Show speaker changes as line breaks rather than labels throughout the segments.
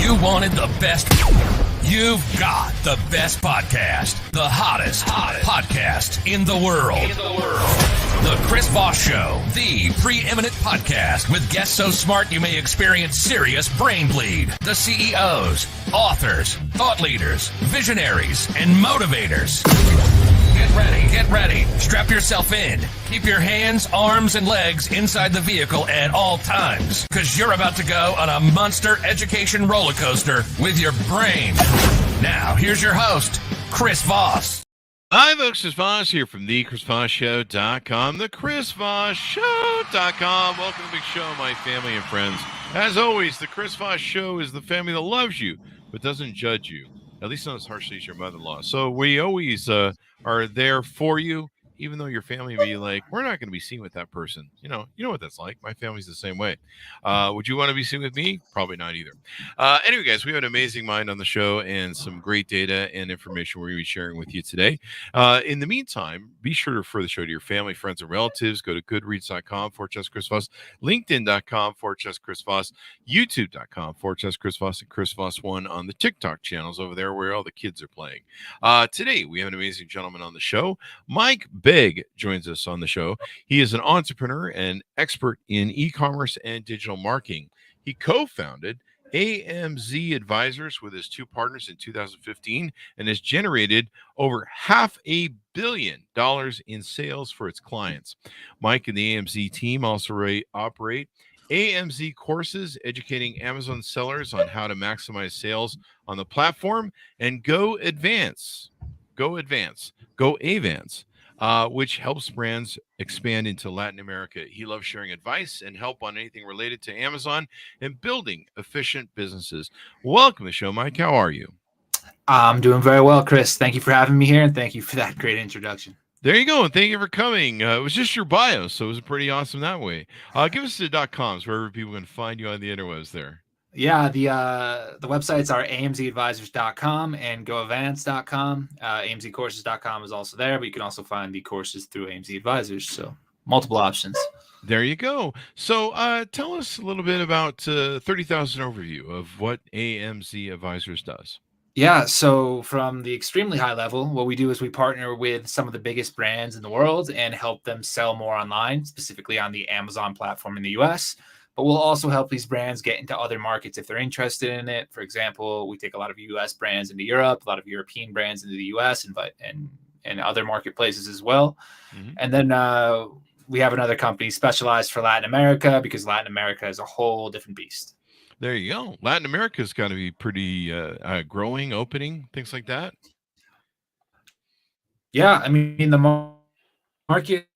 You wanted the best. You've got the best podcast, the hottest podcast in the world. The Chris Voss Show, the preeminent podcast with guests so smart you may experience serious brain bleed. The CEOs, authors, thought leaders, visionaries, and motivators. Get ready. Strap yourself in. Keep your hands, arms, and legs inside the vehicle at all times, because you're about to go on a monster education roller coaster with your brain. Now, here's your host, Chris Voss.
Hi, folks. Chris Voss here from thechrisvossshow.com, thechrisvossshow.com. Welcome to the big show, my family and friends. As always, the Chris Voss Show is the family that loves you but doesn't judge you, at least not as harshly as your mother-in-law. So we always are there for you, even though your family may be like, we're not going to be seen with that person. You know what that's like. My family's the same way. Would you want to be seen with me? Probably not either. Anyway, guys, we have an amazing mind on the show and some great data and information we're going to be sharing with you today. In the meantime, be sure to refer the show to your family, friends, and relatives. Go to goodreads.com/Chris Voss, LinkedIn.com/Chris Voss, YouTube.com/Chris Voss, and Chris Voss 1 on the TikTok channels over there where all the kids are playing. Today, we have an amazing gentleman on the show. Mike Begg joins us on the show. He is an entrepreneur and expert in e-commerce and digital marketing. He co-founded AMZ Advisors with his two partners in 2015 and has generated over $500 million in sales for its clients. Mike and the AMZ team also operate AMZ courses educating Amazon sellers on how to maximize sales on the platform, and Go Advance, which helps brands expand into Latin America. He loves sharing advice and help on anything related to Amazon and building efficient businesses. Welcome to the show, Mike. How are you?
I'm doing very well, Chris. Thank you for having me here, and thank you for that great introduction.
There you go, and thank you for coming. It was just your bio, so it was pretty awesome that way. Give us the .coms, wherever people can find you on the interwebs there.
Yeah, the websites are amzadvisors.com and goadvance.com. amzcourses.com is also there, but you can also find the courses through AMZ Advisors, so multiple options.
There you go. So tell us a little bit about 30,000 overview of what AMZ Advisors does.
Yeah, so from the extremely high level, what we do is we partner with some of the biggest brands in the world and help them sell more online, specifically on the Amazon platform in the US. But we'll also help these brands get into other markets if they're interested in it. For example, we take a lot of US brands into Europe, a lot of European brands into the US, and other marketplaces as well. Mm-hmm. And then we have another company specialized for Latin America, because Latin America is a whole different beast.
There you go. Latin America's got to be pretty growing, opening, things like that.
Yeah, I mean, the market,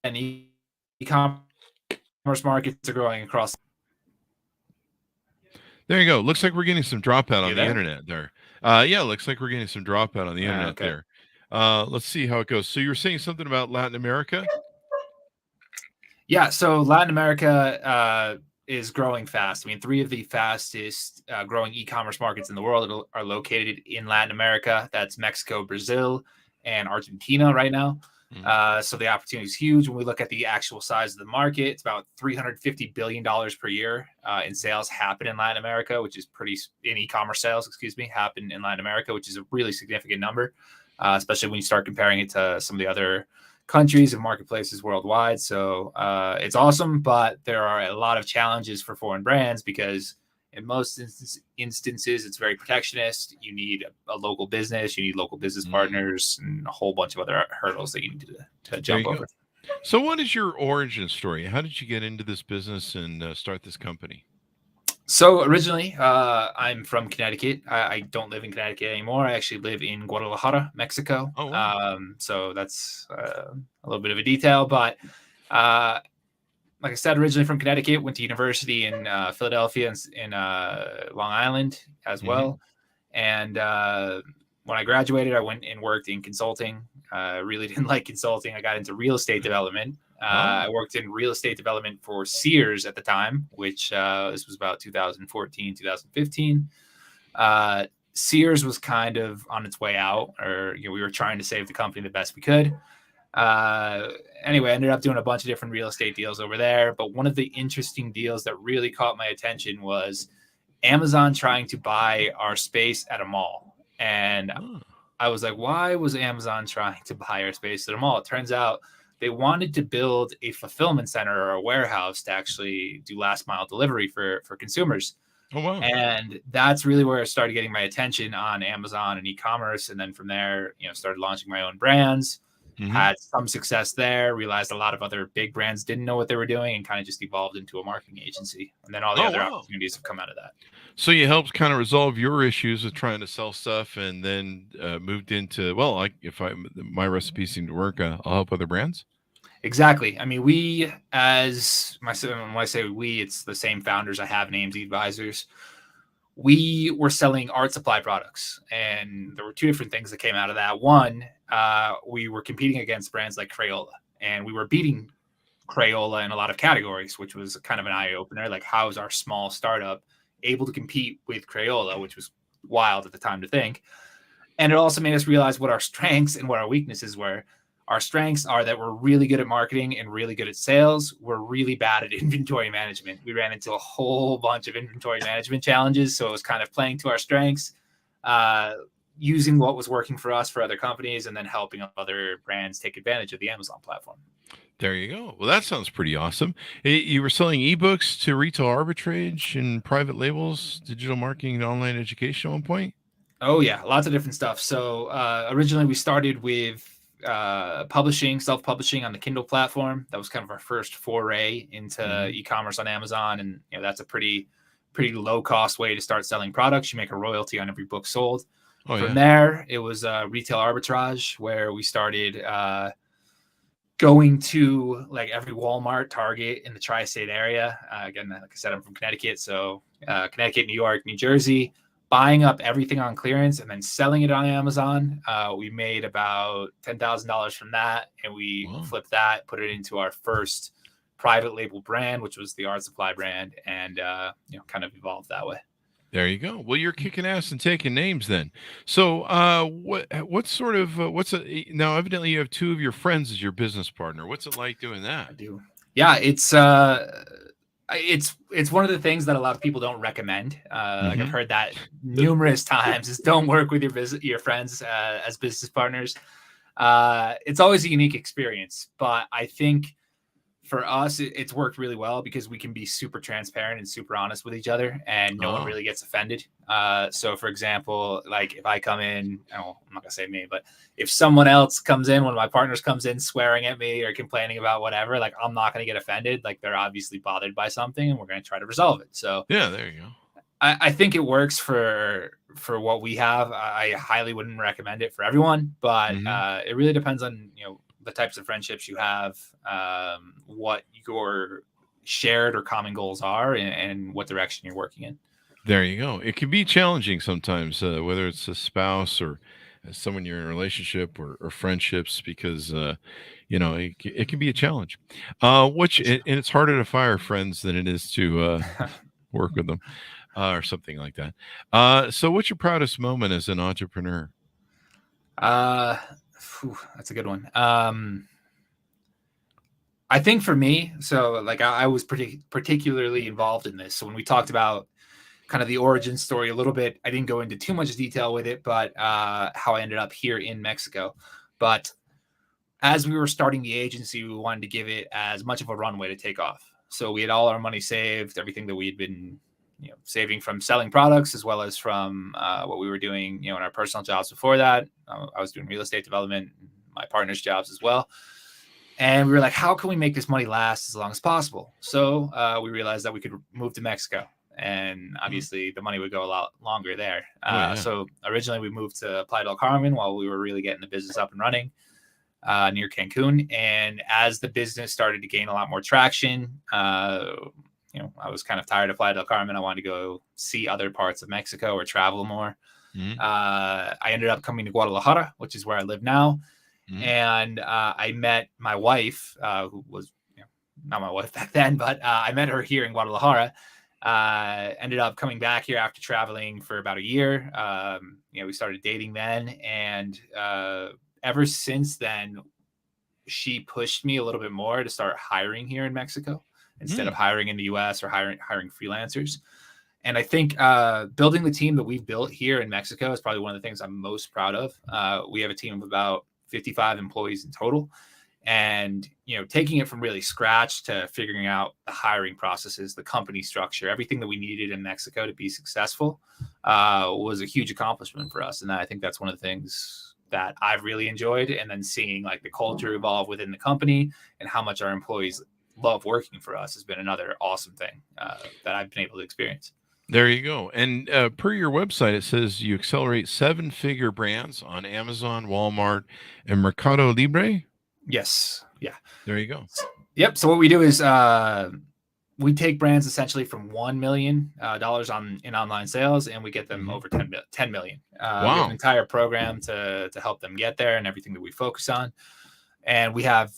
and e-commerce markets are growing across.
There you go. Looks like we're getting some dropout on the internet there. Yeah, looks like we're getting some dropout on the internet there. Let's see how it goes. So you were saying something about Latin America?
Yeah, so Latin America is growing fast. I mean, 3 of the fastest growing e-commerce markets in the world are located in Latin America. That's Mexico, Brazil, and Argentina right now. So the opportunity is huge. When we look at the actual size of the market, it's about $350 billion per year in sales happen in Latin America, which is in e-commerce sales, happen in Latin America, which is a really significant number, especially when you start comparing it to some of the other countries and marketplaces worldwide. So it's awesome, but there are a lot of challenges for foreign brands because in most instances, it's very protectionist. You need a local business, you need local business partners, and a whole bunch of other hurdles that you need to jump over.
So what is your origin story? How did you get into this business and start this company?
So originally, I'm from Connecticut. I don't live in Connecticut anymore. I actually live in Guadalajara, Mexico.
Oh, wow.
So that's a little bit of a detail. But like I said, originally from Connecticut, went to university in Philadelphia and in Long Island as well. And when I graduated, I went and worked in consulting. Really didn't like consulting. I got into real estate development. I worked in real estate development for Sears at the time, which this was about 2014, 2015. Sears was kind of on its way out, or we were trying to save the company the best we could. And anyway, I ended up doing a bunch of different real estate deals over there. But one of the interesting deals that really caught my attention was Amazon trying to buy our space at a mall. And I was like, why was Amazon trying to buy our space at a mall? It turns out they wanted to build a fulfillment center or a warehouse to actually do last mile delivery for consumers.
Oh, wow.
And that's really where I started getting my attention on Amazon and e-commerce. And then from there, started launching my own brands, had some success there, realized a lot of other big brands didn't know what they were doing, and kind of just evolved into a marketing agency. And then all the other opportunities have come out of that.
So you helped kind of resolve your issues with trying to sell stuff, and then moved into, well, my recipe seemed to work, I'll help other brands.
Exactly. I mean, when I say we, it's the same founders I have in AMZ Advisors. We were selling art supply products, and there were two different things that came out of that. One, we were competing against brands like Crayola, and we were beating Crayola in a lot of categories, which was kind of an eye opener. Like, how is our small startup able to compete with Crayola, which was wild at the time to think. And it also made us realize what our strengths and what our weaknesses were. Our strengths are that we're really good at marketing and really good at sales. We're really bad at inventory management. We ran into a whole bunch of inventory management challenges. So it was kind of playing to our strengths, using what was working for us for other companies, and then helping other brands take advantage of the Amazon platform.
There you go. Well, that sounds pretty awesome. You were selling ebooks to retail arbitrage and private labels, digital marketing, and online education at one point?
Oh, yeah. Lots of different stuff. So originally we started with self-publishing on the Kindle platform. That was kind of our first foray into e-commerce on Amazon. And that's a pretty low cost way to start selling products. You make a royalty on every book sold. From there, it was retail arbitrage, where we started going to like every Walmart, Target in the tri-state area. Again, like I said, I'm from Connecticut. So Connecticut, New York, New Jersey, buying up everything on clearance and then selling it on Amazon. We made about $10,000 from that, and we flipped that, put it into our first private label brand, which was the Art Supply brand, and kind of evolved that way.
There you go. Well, you're kicking ass and taking names then. So now evidently you have two of your friends as your business partner. What's it like doing that?
I do. Yeah, it's one of the things that a lot of people don't recommend. Like I've heard that numerous times, is don't work with your friends as business partners. It's always a unique experience, but I think for us, it's worked really well because we can be super transparent and super honest with each other, and no one really gets offended. So for example, like if I come in, I'm not gonna say me, but if someone else comes in, one of my partners comes in swearing at me or complaining about whatever, like I'm not gonna get offended. Like they're obviously bothered by something, and we're gonna try to resolve it. So
yeah, there you go.
I think it works for what we have. I highly wouldn't recommend it for everyone, but it really depends on the types of friendships you have, what your shared or common goals are, and what direction you're working in.
There you go. It can be challenging sometimes, whether it's a spouse or someone you're in a relationship or friendships, because it can be a challenge. And it's harder to fire friends than it is to work with them, or something like that. So what's your proudest moment as an entrepreneur?
That's a good one. I think for me, so like I was particularly involved in this. So when we talked about kind of the origin story a little bit, I didn't go into too much detail with it, but how I ended up here in Mexico. But as we were starting the agency, we wanted to give it as much of a runway to take off. So we had all our money saved, everything that we had been saving from selling products, as well as from what we were doing, in our personal jobs before that. I was doing real estate development, my partner's jobs as well. And we were like, how can we make this money last as long as possible? So we realized that we could move to Mexico, and obviously the money would go a lot longer there. So originally we moved to Playa del Carmen while we were really getting the business up and running near Cancun. And as the business started to gain a lot more traction, I was kind of tired of Playa del Carmen. I wanted to go see other parts of Mexico or travel more. I ended up coming to Guadalajara, which is where I live now. And I met my wife, who was not my wife back then, but I met her here in Guadalajara. Ended up coming back here after traveling for about a year. We started dating then. And ever since then, she pushed me a little bit more to start hiring here in Mexico instead of hiring in the US or hiring freelancers. And I think building the team that we've built here in Mexico is probably one of the things I'm most proud of. We have a team of about 55 employees in total. And, taking it from really scratch to figuring out the hiring processes, the company structure, everything that we needed in Mexico to be successful was a huge accomplishment for us. And I think that's one of the things that I've really enjoyed. And then seeing like the culture evolve within the company and how much our employees love working for us has been another awesome thing that I've been able to experience.
There you go. And per your website, it says you accelerate 7-figure brands on Amazon, Walmart, and Mercado Libre.
Yes. Yeah.
There you go.
Yep. So what we do is we take brands essentially from $1 million in online sales, and we get them over 10 million.
Wow.
We have an entire program to help them get there and everything that we focus on. And we have,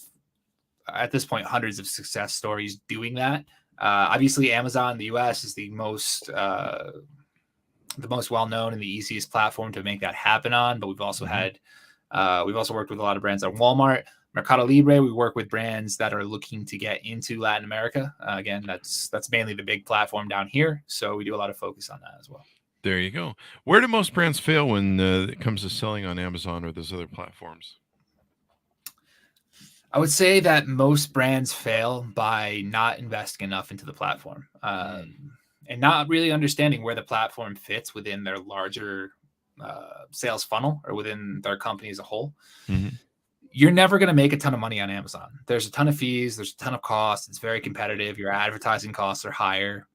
at this point, hundreds of success stories doing that. Obviously, Amazon in the US is the most well-known and the easiest platform to make that happen on. But we've also worked with a lot of brands at Walmart, Mercado Libre. We work with brands that are looking to get into Latin America. Again, that's mainly the big platform down here. So we do a lot of focus on that as well.
There you go. Where do most brands fail when it comes to selling on Amazon or those other platforms?
I would say that most brands fail by not investing enough into the platform and not really understanding where the platform fits within their larger sales funnel or within their company as a whole. Mm-hmm. You're never going to make a ton of money on Amazon. There's a ton of fees. There's a ton of costs. It's very competitive. Your advertising costs are higher.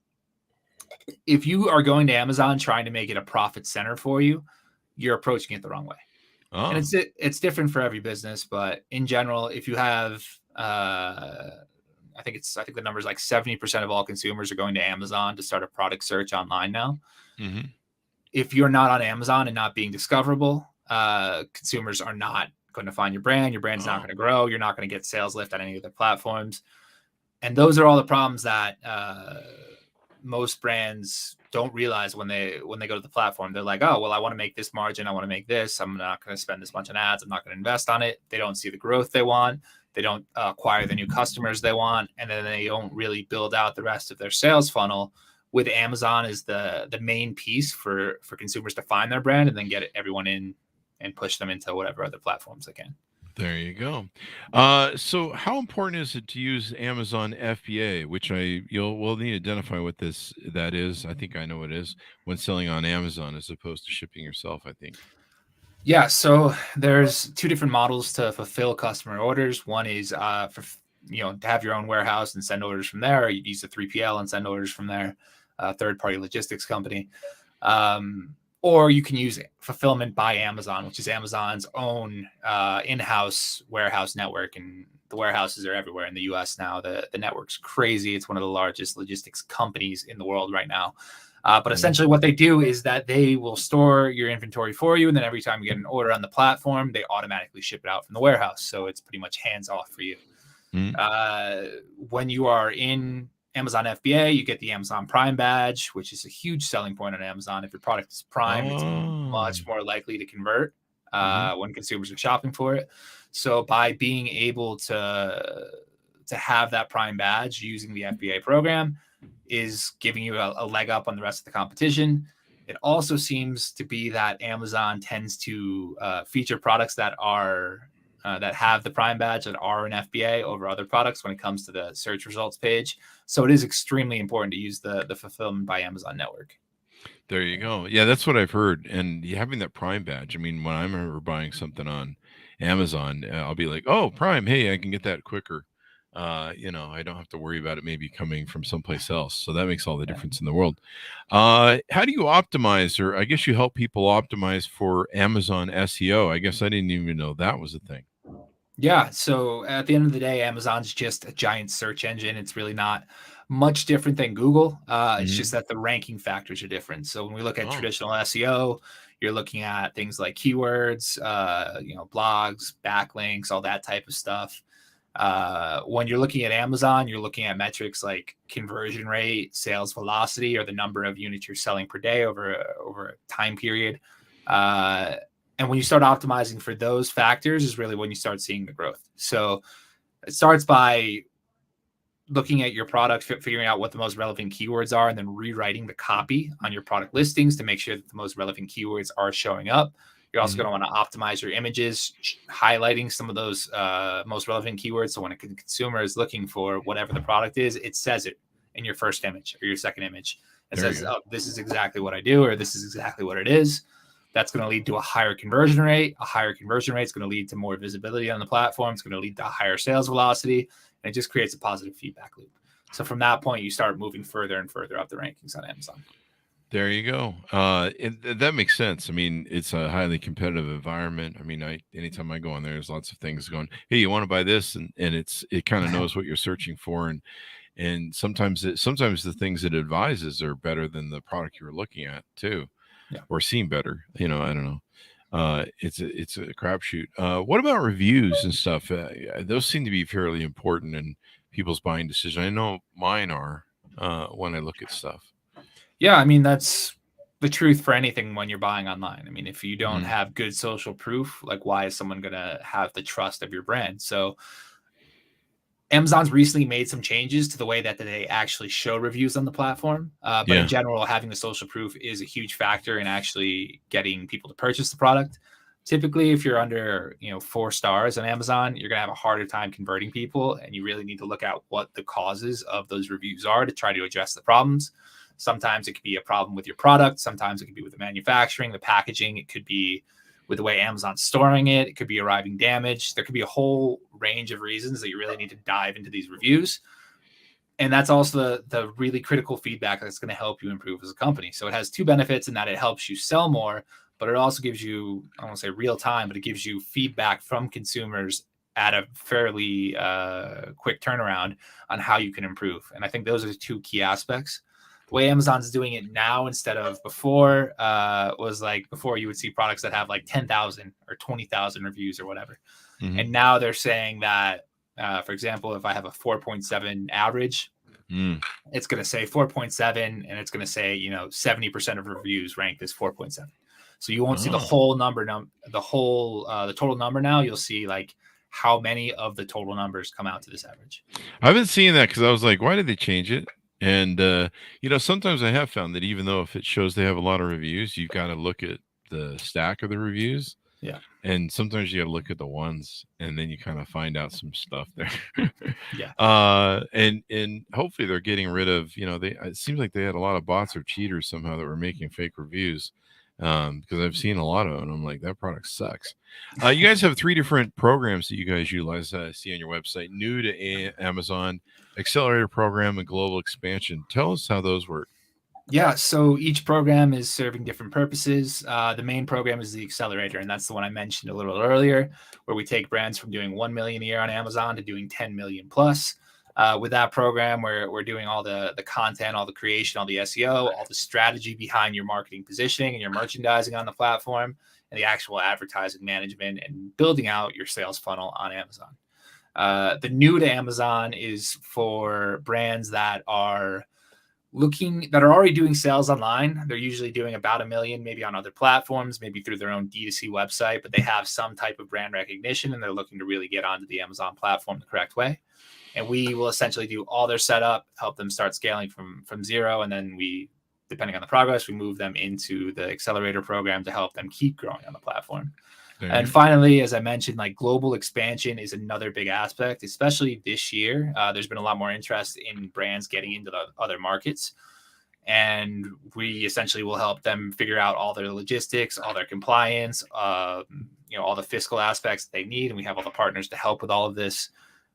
If you are going to Amazon trying to make it a profit center for you, you're approaching it the wrong way. Oh. And it's different for every business, but in general, if you have, I think the number is like 70% of all consumers are going to Amazon to start a product search online now. Mm-hmm. If you're not on Amazon and not being discoverable, consumers are not going to find your brand. Your brand's not going to grow. You're not going to get sales lift on any of the platforms. And those are all the problems that most brands don't realize when they go to the platform. They're like, oh, well, I want to make this margin. I want to make this. I'm not going to spend this bunch on ads. I'm not going to invest on it. They don't see the growth they want. They don't acquire the new customers they want. And then they don't really build out the rest of their sales funnel with Amazon as the main piece for consumers to find their brand and then get everyone in and push them into whatever other platforms they can.
There you go. So how important is it to use Amazon FBA, which we'll need to identify what that is. I think I know what it is when selling on Amazon as opposed to shipping yourself, I think.
Yeah. So there's two different models to fulfill customer orders. One is to have your own warehouse and send orders from there, or you use a 3PL and send orders from there, a third-party logistics company. Or you can use Fulfillment by Amazon, which is Amazon's own in-house warehouse network. And the warehouses are everywhere in the US now. The network's crazy. It's one of the largest logistics companies in the world right now. But essentially what they do is that they will store your inventory for you. And then every time you get an order on the platform, they automatically ship it out from the warehouse. So it's pretty much hands off for you. When you are in Amazon FBA, you get the Amazon Prime badge, which is a huge selling point on Amazon. If your product is Prime, it's much more likely to convert when consumers are shopping for it. So by being able to have that Prime badge using the FBA program is giving you a leg up on the rest of the competition. It also seems to be that Amazon tends to feature products that have the Prime badge that are in FBA over other products when it comes to the search results page. So it is extremely important to use the Fulfillment by Amazon network.
There you go. Yeah, that's what I've heard. And having that Prime badge, I mean, when I remember buying something on Amazon, I'll be like, oh, Prime, hey, I can get that quicker. I don't have to worry about it maybe coming from someplace else. So that makes all the difference in the world. How do you optimize, or I guess you help people optimize for Amazon SEO? I guess I didn't even know that was a thing.
Yeah. So at the end of the day, Amazon's just a giant search engine. It's really not much different than Google. It's just that the ranking factors are different. So when we look at traditional SEO, you're looking at things like keywords, blogs, backlinks, all that type of stuff. When you're looking at Amazon, you're looking at metrics like conversion rate, sales velocity, or the number of units you're selling per day over a time period. And when you start optimizing for those factors is really when you start seeing the growth. So it starts by looking at your product, figuring out what the most relevant keywords are, and then rewriting the copy on your product listings to make sure that the most relevant keywords are showing up. You're also going to want to optimize your images, highlighting some of those most relevant keywords. So when a consumer is looking for whatever the product is, it says it in your first image or your second image. It says, oh, this is exactly what I do, or this is exactly what it is. That's going to lead to a higher conversion rate. A higher conversion rate is going to lead to more visibility on the platform. It's going to lead to higher sales velocity, and it just creates a positive feedback loop. So from that point, you start moving further and further up the rankings on Amazon.
There you go. That makes sense. I mean, it's a highly competitive environment. I mean, anytime I go on there, there's lots of things going, hey, you want to buy this? And it kind of knows what you're searching for. And sometimes the things it advises are better than the product you're looking at too.
Yeah.
Or seem better. I don't know. It's a crapshoot. What about reviews and stuff? Those seem to be fairly important in people's buying decisions. I know mine are when I look at stuff.
Yeah, I mean, that's the truth for anything when you're buying online. I mean, if you don't have good social proof, like why is someone going to have the trust of your brand? So Amazon's recently made some changes to the way that they actually show reviews on the platform. But in general, having the social proof is a huge factor in actually getting people to purchase the product. Typically, if you're under 4 stars on Amazon, you're going to have a harder time converting people. And you really need to look at what the causes of those reviews are to try to address the problems. Sometimes it could be a problem with your product. Sometimes it could be with the manufacturing, the packaging. It could be with the way Amazon's storing it. It could be arriving damaged. There could be a whole range of reasons that you really need to dive into these reviews. And that's also the really critical feedback that's going to help you improve as a company. So it has 2 benefits in that it helps you sell more, but it also gives you, I don't want to say real time, but it gives you feedback from consumers at a fairly quick turnaround on how you can improve. And I think those are the 2 key aspects. The way Amazon's doing it now instead of before was like before you would see products that have like 10,000 or 20,000 reviews or whatever. And now they're saying that, for example, if I have a 4.7 average, it's going to say 4.7 and it's going to say, 70% of reviews ranked as 4.7. So you won't see the whole number, the total number now. You'll see like how many of the total numbers come out to this average.
I've been seeing that because I was like, why did they change it? And, sometimes I have found that even though if it shows they have a lot of reviews, you've got to look at the stack of the reviews.
Yeah.
And sometimes you got to look at the ones and then you kind of find out some stuff there.
Yeah.
And hopefully they're getting rid of, it seems like they had a lot of bots or cheaters somehow that were making fake reviews. Because I've seen a lot of it and I'm like, that product sucks. You guys have 3 different programs that you guys utilize. I see on your website, new to Amazon, accelerator program, and global expansion. Tell us how those work.
Yeah, so each program is serving different purposes. The main program is the accelerator, and that's the one I mentioned a little earlier, where we take brands from doing 1 million a year on Amazon to doing 10 million plus. With that program, we're doing all the content, all the creation, all the SEO, all the strategy behind your marketing positioning and your merchandising on the platform, and the actual advertising management and building out your sales funnel on Amazon. The new to Amazon is for brands that are already doing sales online. They're usually doing about 1 million, maybe on other platforms, maybe through their own D2C website, but they have some type of brand recognition and they're looking to really get onto the Amazon platform the correct way. And we will essentially do all their setup, help them start scaling from zero. And then depending on the progress, we move them into the accelerator program to help them keep growing on the platform. And finally, as I mentioned, like global expansion is another big aspect, especially this year. There's been a lot more interest in brands getting into the other markets. And we essentially will help them figure out all their logistics, all their compliance, all the fiscal aspects they need. And we have all the partners to help with all of this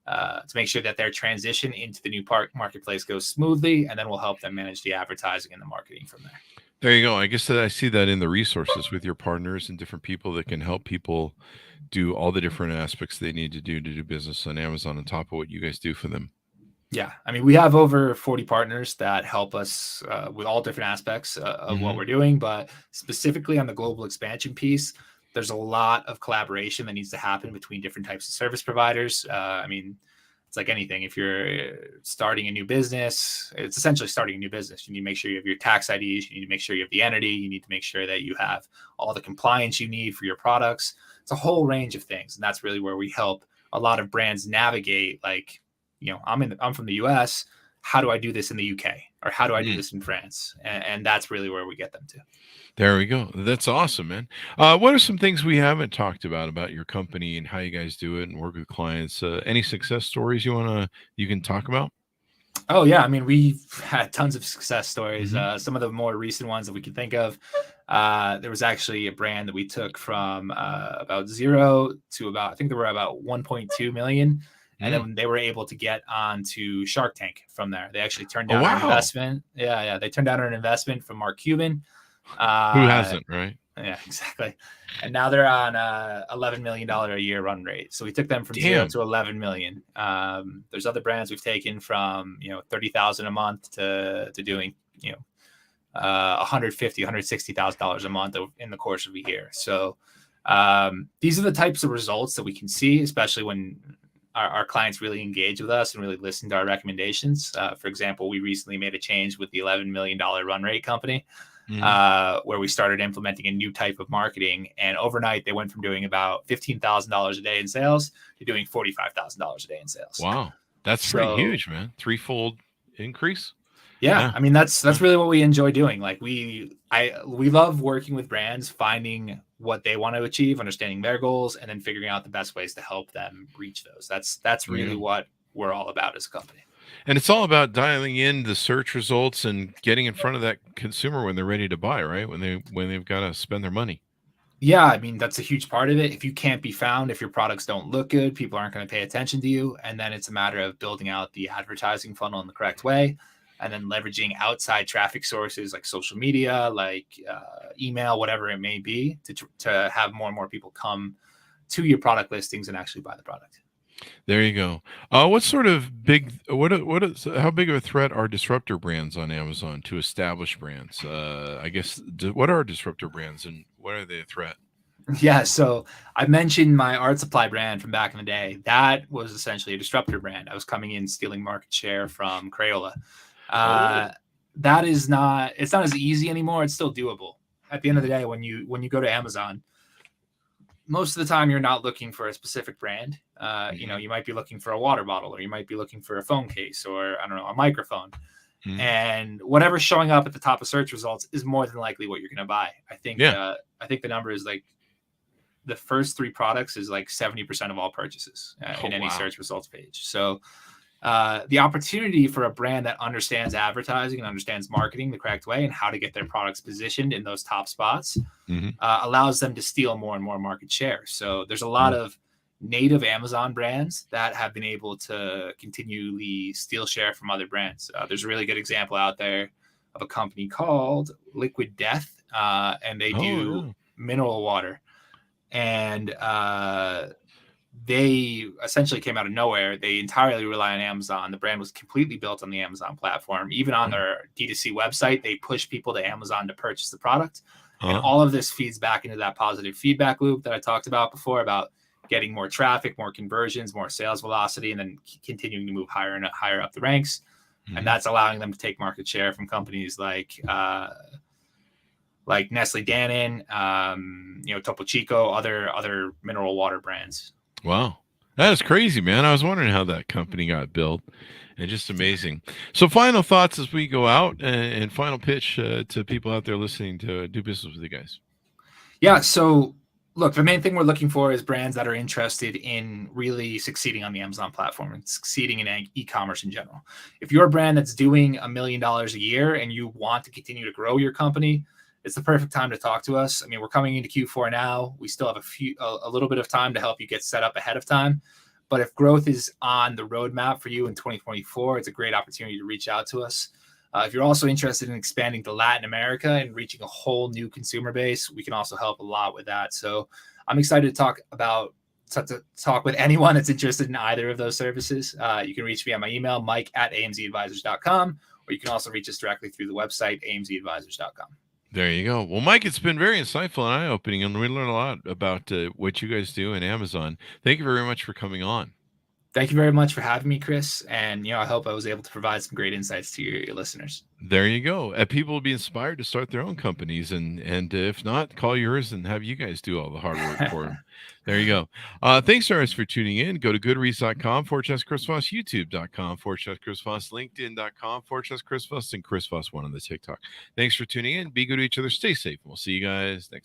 to make sure that their transition into the new marketplace goes smoothly. And then we'll help them manage the advertising and the marketing from there.
There you go. I guess that I see that in the resources with your partners and different people that can help people do all the different aspects they need to do business on Amazon on top of what you guys do for them.
Yeah. I mean, we have over 40 partners that help us with all different aspects of what we're doing, but specifically on the global expansion piece, there's a lot of collaboration that needs to happen between different types of service providers. I mean, it's like anything. If you're starting a new business, it's essentially starting a new business. You need to make sure you have your tax IDs. You need to make sure you have the entity. You need to make sure that you have all the compliance you need for your products. It's a whole range of things. And that's really where we help a lot of brands navigate. Like, I'm from the US. How do I do this in the UK? Or how do I do this in France? And that's really where we get them to.
There we go. That's awesome, man. What are some things we haven't talked about your company and how you guys do it and work with clients? Any success stories you can talk about?
Oh yeah, I mean, we've had tons of success stories. Some of the more recent ones that we can think of. There was actually a brand that we took from about 0 to about, I think they were about 1.2 million. And then they were able to get onto Shark Tank from there. They actually turned down an investment. Yeah. They turned down an investment from Mark Cuban.
Who hasn't, right?
Yeah, exactly. And now they're on $11 million a year run rate. So we took them from 0 to 11 million. There's other brands we've taken from, 30,000 a month to doing, $150,000, $160,000 a month in the course of a year. So these are the types of results that we can see, especially when our clients really engage with us and really listen to our recommendations. For example, we recently made a change with the $11 million run rate company. Where we started implementing a new type of marketing, and overnight they went from doing about $15,000 a day in sales to doing $45,000 a day in sales.
Wow, that's pretty huge, man. Threefold increase.
Yeah, I mean that's really what we enjoy doing. Like we love working with brands, finding what they want to achieve, understanding their goals, and then figuring out the best ways to help them reach those. That's really what we're all about as a company.
And it's all about dialing in the search results and getting in front of that consumer when they're ready to buy, right? When they've got to spend their money.
Yeah, I mean, that's a huge part of it. If you can't be found, if your products don't look good, people aren't going to pay attention to you. And then it's a matter of building out the advertising funnel in the correct way, and then leveraging outside traffic sources like social media, like email, whatever it may be, to have more and more people come to your product listings and actually buy the product.
There you go. What sort of how big of a threat are disruptor brands on Amazon to established brands? I guess, what are disruptor brands and what are they a threat?
Yeah, so I mentioned my art supply brand from back in the day. That was essentially a disruptor brand. I was coming in stealing market share from Crayola. That is not, it's not as easy anymore. It's still doable. At the end of the day, when you go to Amazon, most of the time you're not looking for a specific brand. You might be looking for a water bottle, or you might be looking for a phone case, or I don't know, a microphone. And whatever's showing up at the top of search results is more than likely what you're going to buy. I think the number is like the first 3 products is like 70% of all purchases in any search results page. So the opportunity for a brand that understands advertising and understands marketing the correct way and how to get their products positioned in those top spots allows them to steal more and more market share. So there's a lot of native Amazon brands that have been able to continually steal share from other brands. There's a really good example out there of a company called Liquid Death, and they do mineral water. And they essentially came out of nowhere. They entirely rely on Amazon. The brand was completely built on the Amazon platform. Even on their D2C website, they push people to Amazon to purchase the product. And all of this feeds back into that positive feedback loop that I talked about before, about getting more traffic, more conversions, more sales velocity, and then continuing to move higher and higher up the ranks. And that's allowing them to take market share from companies like Nestle Dannon, Topo Chico, other mineral water brands.
Wow. That is crazy, man. I was wondering how that company got built, and just amazing. So final thoughts as we go out, and final pitch to people out there listening to do business with you guys.
Yeah. So look, the main thing we're looking for is brands that are interested in really succeeding on the Amazon platform and succeeding in e-commerce in general. If you're a brand that's doing $1 million a year and you want to continue to grow your company, it's the perfect time to talk to us. I mean, we're coming into Q4 now. We still have a little bit of time to help you get set up ahead of time. But if growth is on the roadmap for you in 2024, it's a great opportunity to reach out to us. If you're also interested in expanding to Latin America and reaching a whole new consumer base, we can also help a lot with that. So I'm excited to talk with anyone that's interested in either of those services. You can reach me on my email, mike@amzadvisors.com, or you can also reach us directly through the website, amzadvisors.com.
There you go. Well, Mike, it's been very insightful and eye-opening, and we learned a lot about what you guys do in Amazon. Thank you very much for coming on.
Thank you very much for having me, Chris. And, I hope I was able to provide some great insights to your listeners.
There you go. People will be inspired to start their own companies, and if not, call yours and have you guys do all the hard work for them. There you go. Thanks, Ernest, for tuning in. Go to goodreads.com/Chris Voss, youtube.com/Chris Voss, linkedin.com/Chris Voss, and Chris Voss1 on the TikTok. Thanks for tuning in. Be good to each other. Stay safe. We'll see you guys next time.